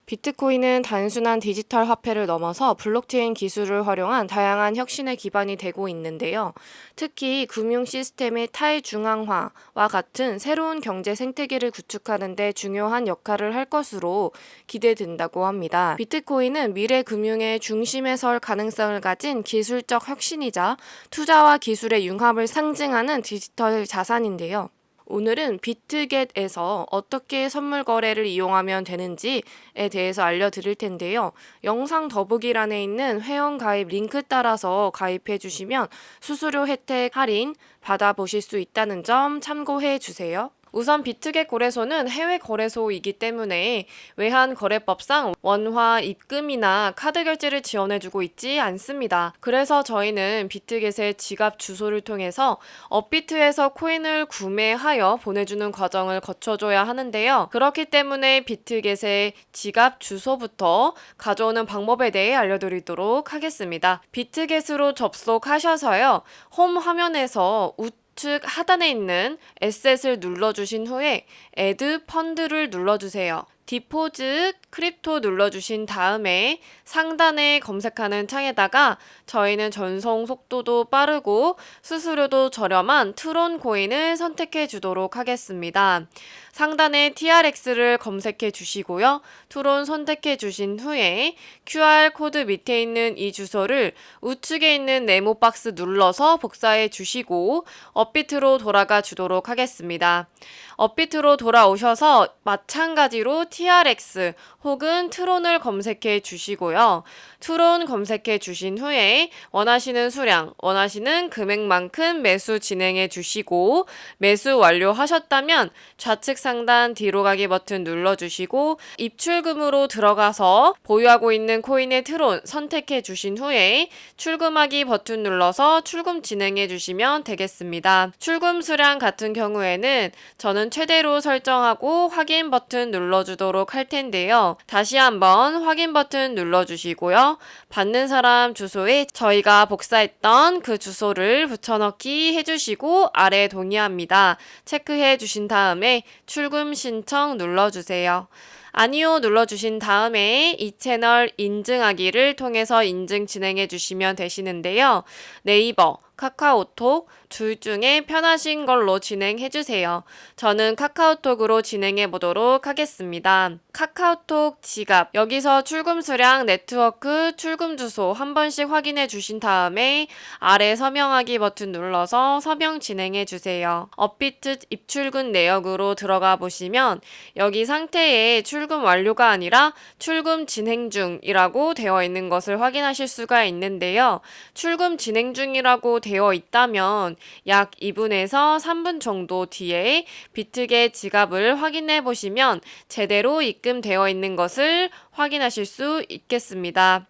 비트코인은 단순한 디지털 화폐를 넘어서 블록체인 기술을 활용한 다양한 혁신의 기반이 되고 있는데요. 특히 금융 시스템의 탈중앙화와 같은 새로운 경제 생태계를 구축하는 데 중요한 역할을 할 것으로 기대된다고 합니다. 비트코인은 미래 금융의 중심에 설 가능성을 가진 기술적 혁신이자 투자와 기술의 융합을 상징하는 디지털 자산인데요. 오늘은 비트겟에서 어떻게 선물 거래를 이용하면 되는지에 대해서 알려드릴 텐데요. 영상 더보기란에 있는 회원 가입 링크 따라서 가입해 주시면 수수료 혜택 할인 받아보실 수 있다는 점 참고해 주세요. 우선 비트겟 거래소는 해외 거래소이기 때문에 외환 거래법상 원화 입금이나 카드 결제를 지원해주고 있지 않습니다. 그래서 저희는 비트겟의 지갑 주소를 통해서 업비트에서 코인을 구매하여 보내주는 과정을 거쳐줘야 하는데요. 그렇기 때문에 비트겟의 지갑 주소부터 가져오는 방법에 대해 알려드리도록 하겠습니다. 비트겟으로 접속하셔서요. 홈 화면에서 우측 하단에 있는 에셋을 눌러주신 후에 Add 펀드를 눌러주세요. 디포짓 크립토 눌러주신 다음에 상단에 검색하는 창에다가 저희는 전송 속도도 빠르고 수수료도 저렴한 트론 코인을 선택해 주도록 하겠습니다. 상단에 TRX를 검색해 주시고요. 트론 선택해 주신 후에 QR코드 밑에 있는 이 주소를 우측에 있는 네모 박스 눌러서 복사해 주시고 업비트로 돌아가 주도록 하겠습니다. 업비트로 돌아오셔서 마찬가지로 TRX 혹은 트론을 검색해 주시고요. 트론 검색해 주신 후에 원하시는 수량, 원하시는 금액만큼 매수 진행해 주시고 매수 완료하셨다면 좌측 상단 뒤로 가기 버튼 눌러주시고 입출금으로 들어가서 보유하고 있는 코인의 트론 선택해 주신 후에 출금하기 버튼 눌러서 출금 진행해 주시면 되겠습니다. 출금 수량 같은 경우에는 저는 최대로 설정하고 확인 버튼 눌러주도록 할 텐데요. 다시 한번 확인 버튼 눌러주시고요. 받는 사람 주소에 저희가 복사했던 그 주소를 붙여넣기 해주시고 아래 동의합니다. 체크해 주신 다음에 출금 신청 눌러주세요. 아니요 눌러주신 다음에 이 채널 인증하기를 통해서 인증 진행해 주시면 되시는데요. 네이버, 카카오톡 둘 중에 편하신 걸로 진행해 주세요. 저는 카카오톡으로 진행해 보도록 하겠습니다. 카카오톡 지갑, 여기서 출금 수량, 네트워크, 출금 주소 한 번씩 확인해 주신 다음에 아래 서명하기 버튼 눌러서 서명 진행해 주세요. 업비트 입출금 내역으로 들어가 보시면 여기 상태에 출금 완료가 아니라 출금 진행 중이라고 되어 있는 것을 확인하실 수가 있는데요. 출금 진행 중이라고 되어 있다면 약 2분에서 3분 정도 뒤에 비트겟 지갑을 확인해 보시면 제대로 입금되어 있는 것을 확인하실 수 있겠습니다.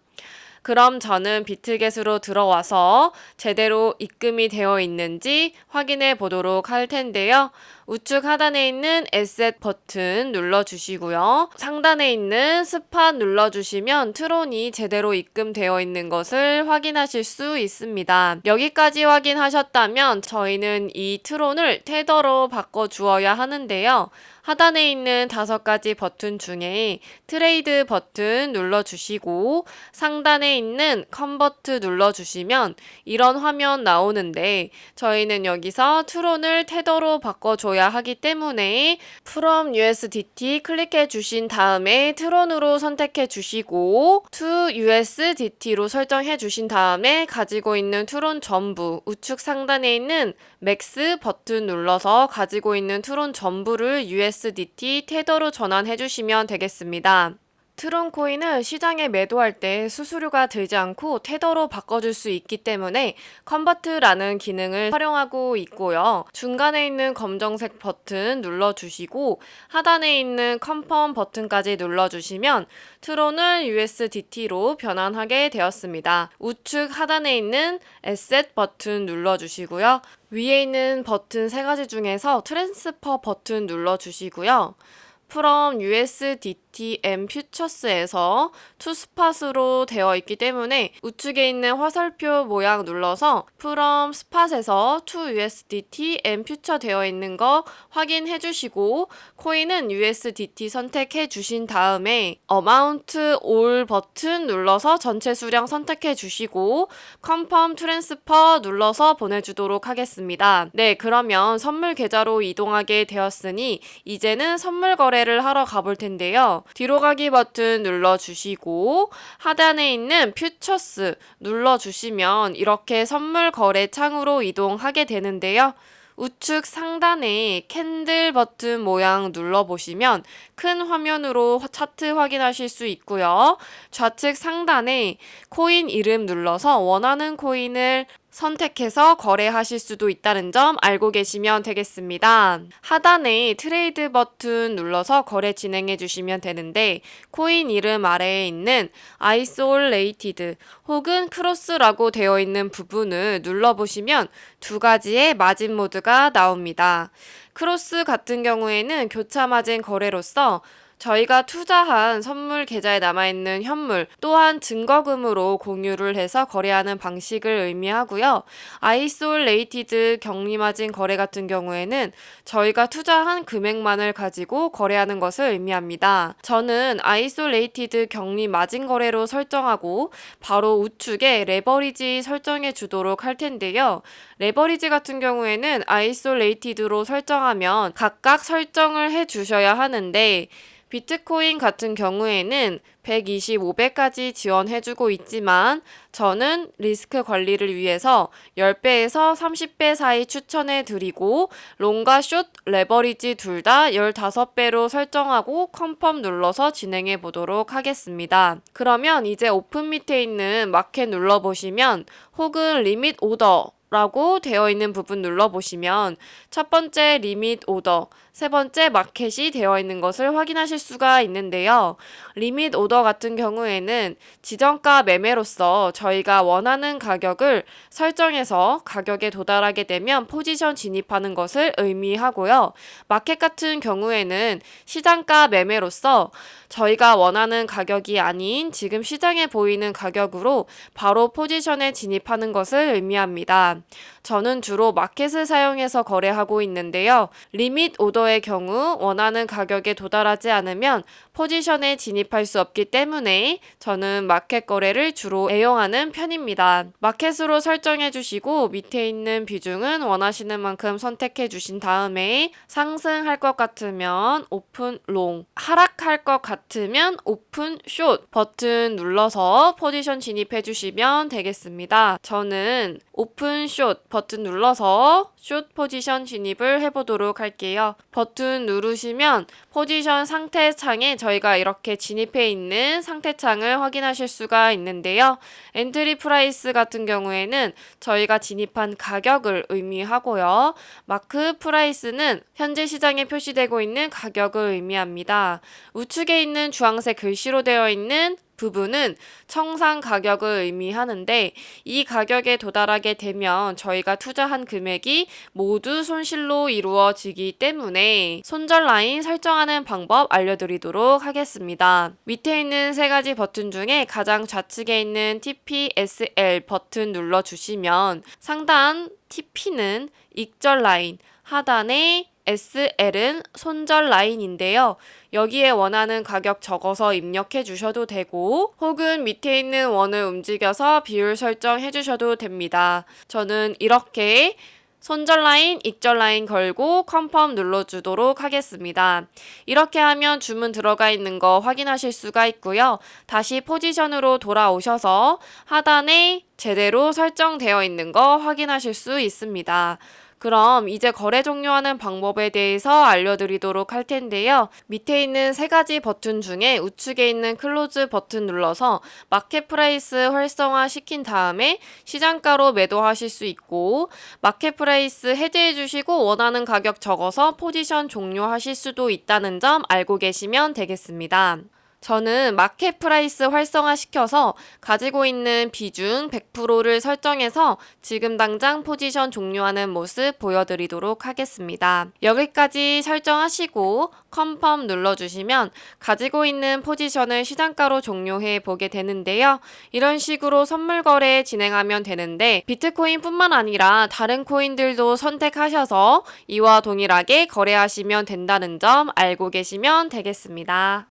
그럼 저는 비트겟으로 들어와서 제대로 입금이 되어 있는지 확인해 보도록 할 텐데요. 우측 하단에 있는 에셋 버튼 눌러주시고요. 상단에 있는 스팟 눌러주시면 트론이 제대로 입금되어 있는 것을 확인하실 수 있습니다. 여기까지 확인하셨다면 저희는 이 트론을 테더로 바꿔주어야 하는데요. 하단에 있는 5가지 버튼 중에 트레이드 버튼 눌러주시고 상단에 있는 컨버트 눌러주시면 이런 화면 나오는데 저희는 여기서 트론을 테더로 바꿔줘야 하기 때문에 From USDT 클릭해 주신 다음에 트론으로 선택해 주시고 To USDT로 설정해 주신 다음에 가지고 있는 트론 전부 우측 상단에 있는 맥스 버튼 눌러서 가지고 있는 트론 전부를 USDT 테더로 전환해 주시면 되겠습니다. 트론 코인은 시장에 매도할 때 수수료가 들지 않고 테더로 바꿔줄 수 있기 때문에 컨버트라는 기능을 활용하고 있고요. 중간에 있는 검정색 버튼 눌러주시고 하단에 있는 컨펌 버튼까지 눌러주시면 트론을 USDT로 변환하게 되었습니다. 우측 하단에 있는 에셋 버튼 눌러주시고요. 위에 있는 버튼 3가지 중에서 트랜스퍼 버튼 눌러주시고요. From USDT DTM 퓨처스에서 투스팟으로 되어 있기 때문에 우측에 있는 화살표 모양 눌러서 from spot에서 to USDT and 퓨처 되어 있는 거 확인해 주시고 코인은 USDT 선택해 주신 다음에 amount all 버튼 눌러서 전체 수량 선택해 주시고 confirm transfer 눌러서 보내주도록 하겠습니다. 네, 그러면 선물 계좌로 이동하게 되었으니 이제는 선물 거래를 하러 가볼 텐데요. 뒤로 가기 버튼 눌러주시고 하단에 있는 퓨처스 눌러주시면 이렇게 선물 거래 창으로 이동하게 되는데요. 우측 상단에 캔들 버튼 모양 눌러보시면 큰 화면으로 차트 확인하실 수 있고요. 좌측 상단에 코인 이름 눌러서 원하는 코인을 선택해서 거래하실 수도 있다는 점 알고 계시면 되겠습니다. 하단에 트레이드 버튼 눌러서 거래 진행해 주시면 되는데 코인 이름 아래에 있는 Isolated 혹은 크로스라고 되어 있는 부분을 눌러보시면 두 가지의 마진 모드가 나옵니다. 크로스 같은 경우에는 교차 마진 거래로서 저희가 투자한 선물 계좌에 남아있는 현물 또한 증거금으로 공유를 해서 거래하는 방식을 의미하고요. 아이솔레이티드 격리마진 거래 같은 경우에는 저희가 투자한 금액만을 가지고 거래하는 것을 의미합니다. 저는 아이솔레이티드 격리마진 거래로 설정하고 바로 우측에 레버리지 설정해 주도록 할 텐데요. 레버리지 같은 경우에는 아이솔레이티드로 설정하면 각각 설정을 해 주셔야 하는데 비트코인 같은 경우에는 125배까지 지원해주고 있지만 저는 리스크 관리를 위해서 10배에서 30배 사이 추천해드리고 롱과 숏, 레버리지 둘 다 15배로 설정하고 컨펌 눌러서 진행해 보도록 하겠습니다. 그러면 이제 오픈 밑에 있는 마켓 눌러보시면 혹은 리밋 오더 라고 되어 있는 부분 눌러보시면 첫 번째 리밋 오더, 세 번째 마켓이 되어 있는 것을 확인하실 수가 있는데요. 리밋 오더 같은 경우에는 지정가 매매로서 저희가 원하는 가격을 설정해서 가격에 도달하게 되면 포지션 진입하는 것을 의미하고요. 마켓 같은 경우에는 시장가 매매로서 저희가 원하는 가격이 아닌 지금 시장에 보이는 가격으로 바로 포지션에 진입하는 것을 의미합니다. 저는 주로 마켓을 사용해서 거래하고 있는데요. 리밋 오더의 경우 원하는 가격에 도달하지 않으면 포지션에 진입할 수 없기 때문에 저는 마켓 거래를 주로 애용하는 편입니다. 마켓으로 설정해 주시고 밑에 있는 비중은 원하시는 만큼 선택해 주신 다음에 상승할 것 같으면 오픈 롱, 하락할 것 같으면 오픈 숏 버튼 눌러서 포지션 진입해 주시면 되겠습니다. 저는 오픈 숏 버튼 눌러서 숏 포지션 진입을 해보도록 할게요. 버튼 누르시면 포지션 상태 창에 저희가 이렇게 진입해 있는 상태 창을 확인하실 수가 있는데요. 엔트리 프라이스 같은 경우에는 저희가 진입한 가격을 의미하고요. 마크 프라이스는 현재 시장에 표시되고 있는 가격을 의미합니다. 우측에 있는 주황색 글씨로 되어 있는 부분은 청산 가격을 의미하는데 이 가격에 도달하게 되면 저희가 투자한 금액이 모두 손실로 이루어지기 때문에 손절 라인 설정하는 방법 알려드리도록 하겠습니다. 밑에 있는 세 가지 버튼 중에 가장 좌측에 있는 TPSL 버튼 눌러주시면 상단 TP는 익절 라인, 하단에 SL은 손절 라인인데요. 여기에 원하는 가격 적어서 입력해 주셔도 되고 혹은 밑에 있는 원을 움직여서 비율 설정해 주셔도 됩니다. 저는 이렇게 손절 라인, 익절 라인 걸고 컨펌 눌러주도록 하겠습니다. 이렇게 하면 주문 들어가 있는 거 확인하실 수가 있고요. 다시 포지션으로 돌아오셔서 하단에 제대로 설정되어 있는 거 확인하실 수 있습니다. 그럼 이제 거래 종료하는 방법에 대해서 알려드리도록 할 텐데요. 밑에 있는 세 가지 버튼 중에 우측에 있는 클로즈 버튼 눌러서 마켓 프라이스 활성화 시킨 다음에 시장가로 매도하실 수 있고 마켓 프라이스 해제해 주시고 원하는 가격 적어서 포지션 종료하실 수도 있다는 점 알고 계시면 되겠습니다. 저는 마켓 프라이스 활성화시켜서 가지고 있는 비중 100%를 설정해서 지금 당장 포지션 종료하는 모습 보여드리도록 하겠습니다. 여기까지 설정하시고 컨펌 눌러주시면 가지고 있는 포지션을 시장가로 종료해 보게 되는데요. 이런 식으로 선물 거래 진행하면 되는데 비트코인 뿐만 아니라 다른 코인들도 선택하셔서 이와 동일하게 거래하시면 된다는 점 알고 계시면 되겠습니다.